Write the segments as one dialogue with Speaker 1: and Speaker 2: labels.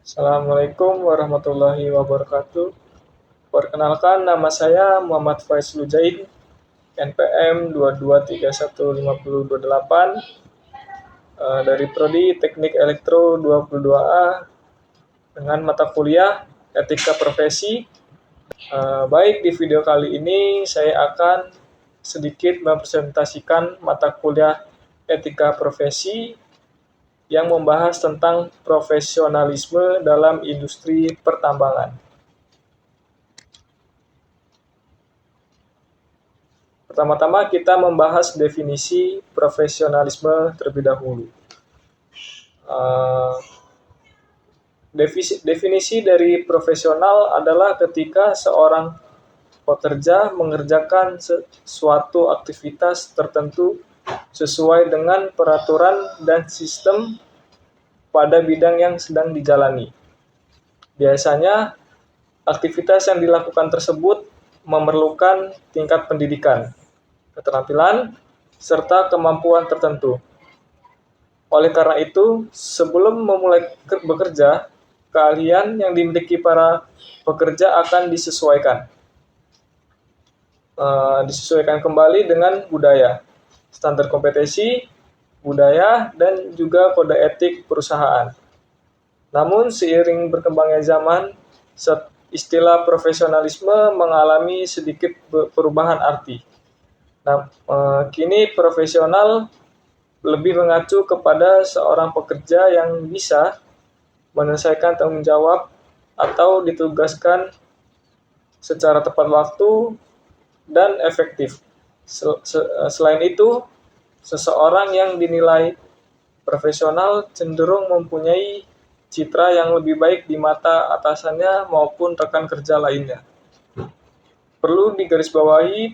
Speaker 1: Assalamualaikum warahmatullahi wabarakatuh. Perkenalkan, nama saya Muhammad Faiz Lujaid, NPM 22315028, dari Prodi Teknik Elektro 22A dengan mata kuliah Etika Profesi. Baik, di video kali ini saya akan sedikit mempresentasikan mata kuliah Etika Profesi yang membahas tentang profesionalisme dalam industri pertambangan. Pertama-tama kita membahas definisi profesionalisme terlebih dahulu. Definisi dari profesional adalah ketika seorang pekerja mengerjakan suatu aktivitas tertentu sesuai dengan peraturan dan sistem pada bidang yang sedang dijalani. Biasanya, aktivitas yang dilakukan tersebut memerlukan tingkat pendidikan, keterampilan, serta kemampuan tertentu. Oleh karena itu, sebelum memulai bekerja, keahlian yang dimiliki para pekerja akan disesuaikan kembali dengan budaya, standar kompetensi, budaya, dan juga kode etik perusahaan. Namun, seiring berkembangnya zaman, istilah profesionalisme mengalami sedikit perubahan arti. Kini profesional lebih mengacu kepada seorang pekerja yang bisa menyelesaikan tanggung jawab atau ditugaskan secara tepat waktu dan efektif. Selain itu, seseorang yang dinilai profesional cenderung mempunyai citra yang lebih baik di mata atasannya maupun rekan kerja lainnya. Perlu digarisbawahi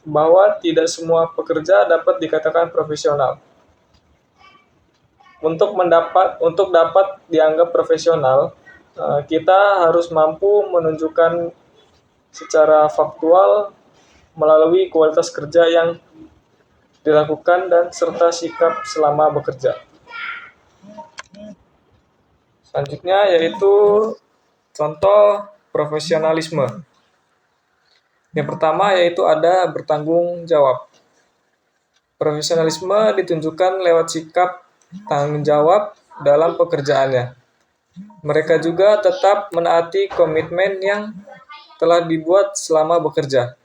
Speaker 1: bahwa tidak semua pekerja dapat dikatakan profesional. Untuk dapat dianggap profesional, kita harus mampu menunjukkan secara faktual melalui kualitas kerja yang dilakukan dan serta sikap selama bekerja. Selanjutnya yaitu contoh profesionalisme. Yang pertama yaitu ada bertanggung jawab. Profesionalisme ditunjukkan lewat sikap tanggung jawab dalam pekerjaannya. Mereka juga tetap menaati komitmen yang telah dibuat selama bekerja.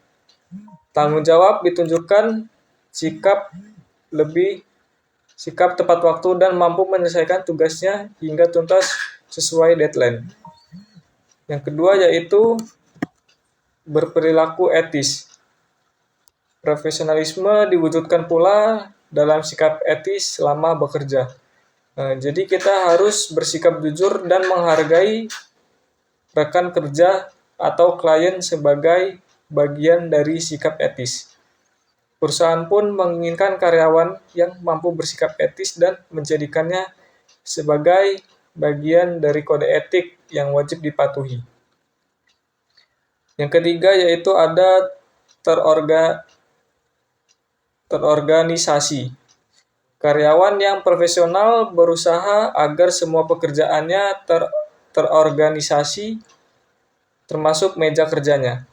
Speaker 1: Tanggung jawab ditunjukkan sikap tepat waktu dan mampu menyelesaikan tugasnya hingga tuntas sesuai deadline. Yang kedua yaitu berperilaku etis. Profesionalisme diwujudkan pula dalam sikap etis selama bekerja. Jadi kita harus bersikap jujur dan menghargai rekan kerja atau klien sebagai bagian dari sikap etis. Perusahaan pun menginginkan karyawan yang mampu bersikap etis dan menjadikannya sebagai bagian dari kode etik yang wajib dipatuhi. Yang ketiga yaitu ada terorganisasi. Karyawan yang profesional berusaha agar semua pekerjaannya terorganisasi, termasuk meja kerjanya.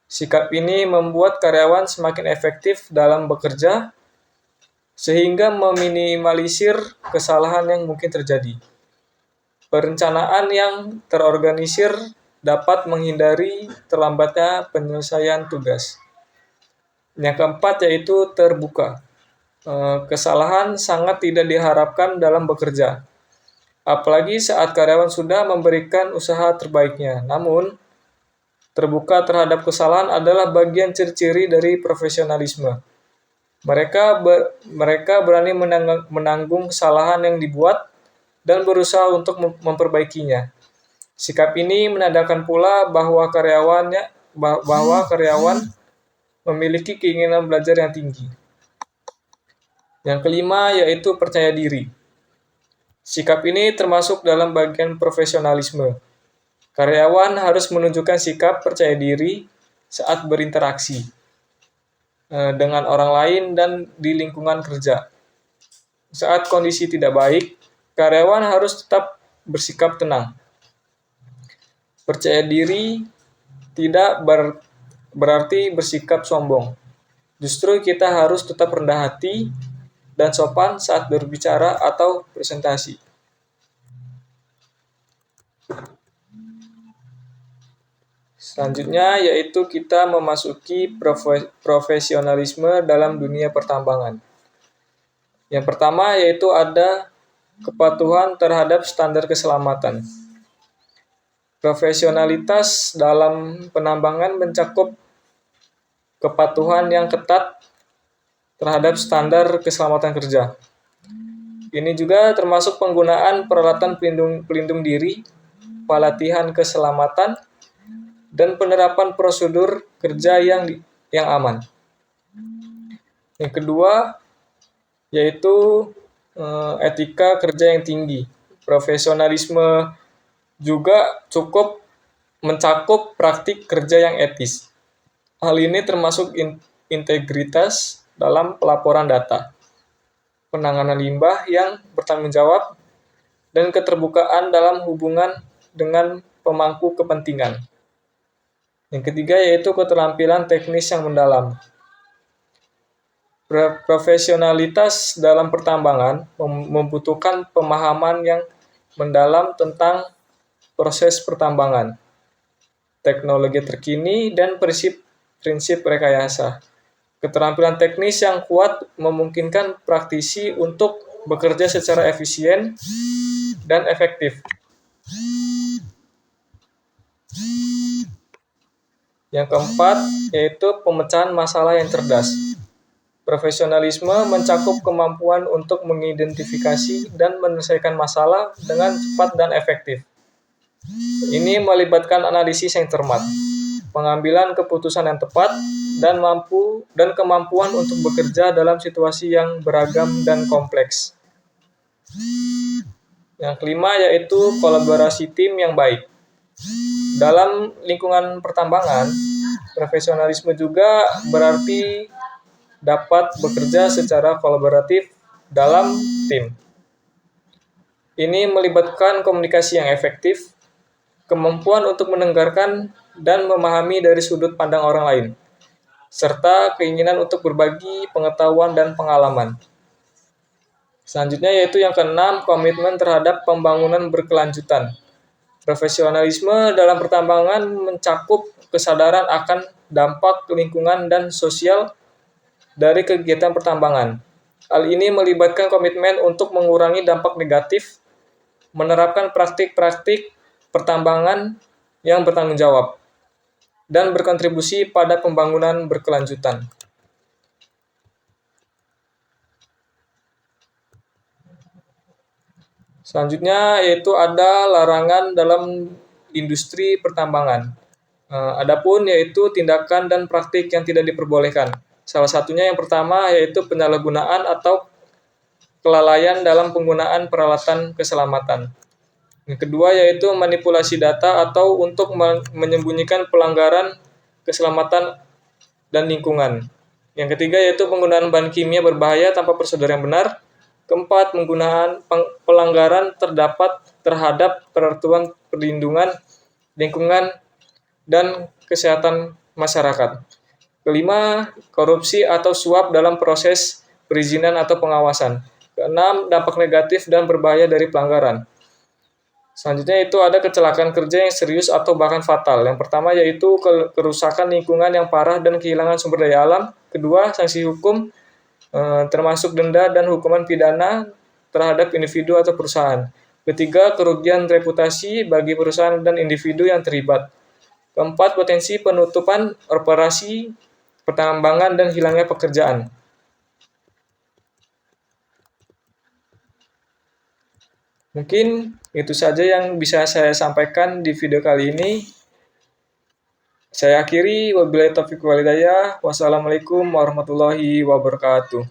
Speaker 1: Sikap ini membuat karyawan semakin efektif dalam bekerja, sehingga meminimalisir kesalahan yang mungkin terjadi. Perencanaan yang terorganisir dapat menghindari terlambatnya penyelesaian tugas. Yang keempat yaitu terbuka. Kesalahan sangat tidak diharapkan dalam bekerja, apalagi saat karyawan sudah memberikan usaha terbaiknya. Namun, terbuka terhadap kesalahan adalah bagian ciri-ciri dari profesionalisme. Mereka berani menanggung kesalahan yang dibuat dan berusaha untuk memperbaikinya. Sikap ini menandakan pula bahwa karyawan memiliki keinginan belajar yang tinggi. Yang kelima yaitu percaya diri. Sikap ini termasuk dalam bagian profesionalisme. Karyawan harus menunjukkan sikap percaya diri saat berinteraksi dengan orang lain dan di lingkungan kerja. Saat kondisi tidak baik, karyawan harus tetap bersikap tenang. Percaya diri tidak berarti bersikap sombong. Justru kita harus tetap rendah hati dan sopan saat berbicara atau presentasi. Selanjutnya yaitu kita memasuki profesionalisme dalam dunia pertambangan. Yang pertama yaitu ada kepatuhan terhadap standar keselamatan. Profesionalitas dalam penambangan mencakup kepatuhan yang ketat terhadap standar keselamatan kerja. Ini juga termasuk penggunaan peralatan pelindung diri, pelatihan keselamatan, dan penerapan prosedur kerja yang aman. Yang kedua yaitu etika kerja yang tinggi. Profesionalisme juga cukup mencakup praktik kerja yang etis. Hal ini termasuk integritas dalam pelaporan data, penanganan limbah yang bertanggung jawab, dan keterbukaan dalam hubungan dengan pemangku kepentingan. Yang ketiga yaitu keterampilan teknis yang mendalam. Profesionalitas dalam pertambangan membutuhkan pemahaman yang mendalam tentang proses pertambangan, teknologi terkini, dan prinsip rekayasa. Keterampilan teknis yang kuat memungkinkan praktisi untuk bekerja secara efisien dan efektif. Yang keempat yaitu pemecahan masalah yang cerdas. Profesionalisme mencakup kemampuan untuk mengidentifikasi dan menyelesaikan masalah dengan cepat dan efektif. Ini melibatkan analisis yang cermat, pengambilan keputusan yang tepat, dan kemampuan untuk bekerja dalam situasi yang beragam dan kompleks. Yang kelima yaitu kolaborasi tim yang baik. Dalam lingkungan pertambangan, profesionalisme juga berarti dapat bekerja secara kolaboratif dalam tim. Ini melibatkan komunikasi yang efektif, kemampuan untuk mendengarkan dan memahami dari sudut pandang orang lain, serta keinginan untuk berbagi pengetahuan dan pengalaman. Selanjutnya yaitu yang keenam, komitmen terhadap pembangunan berkelanjutan. Profesionalisme dalam pertambangan mencakup kesadaran akan dampak lingkungan dan sosial dari kegiatan pertambangan. Hal ini melibatkan komitmen untuk mengurangi dampak negatif, menerapkan praktik-praktik pertambangan yang bertanggung jawab, dan berkontribusi pada pembangunan berkelanjutan. Selanjutnya yaitu ada larangan dalam industri pertambangan. Adapun yaitu tindakan dan praktik yang tidak diperbolehkan. Salah satunya yang pertama yaitu penyalahgunaan atau kelalaian dalam penggunaan peralatan keselamatan. Yang kedua yaitu manipulasi data atau untuk menyembunyikan pelanggaran keselamatan dan lingkungan. Yang ketiga yaitu penggunaan bahan kimia berbahaya tanpa prosedur yang benar. Keempat, penggunaan pelanggaran terhadap peraturan perlindungan lingkungan dan kesehatan masyarakat. Kelima, korupsi atau suap dalam proses perizinan atau pengawasan. Keenam, dampak negatif dan berbahaya dari pelanggaran. Selanjutnya itu ada kecelakaan kerja yang serius atau bahkan fatal. Yang pertama yaitu kerusakan lingkungan yang parah dan kehilangan sumber daya alam. Kedua, sanksi hukum termasuk denda dan hukuman pidana terhadap individu atau perusahaan. Ketiga, kerugian reputasi bagi perusahaan dan individu yang terlibat. Keempat, potensi penutupan operasi pertambangan dan hilangnya pekerjaan. Mungkin itu saja yang bisa saya sampaikan di video kali ini. Saya akhiri, wabillahi taufiq wal hidayah. Wassalamualaikum warahmatullahi wabarakatuh.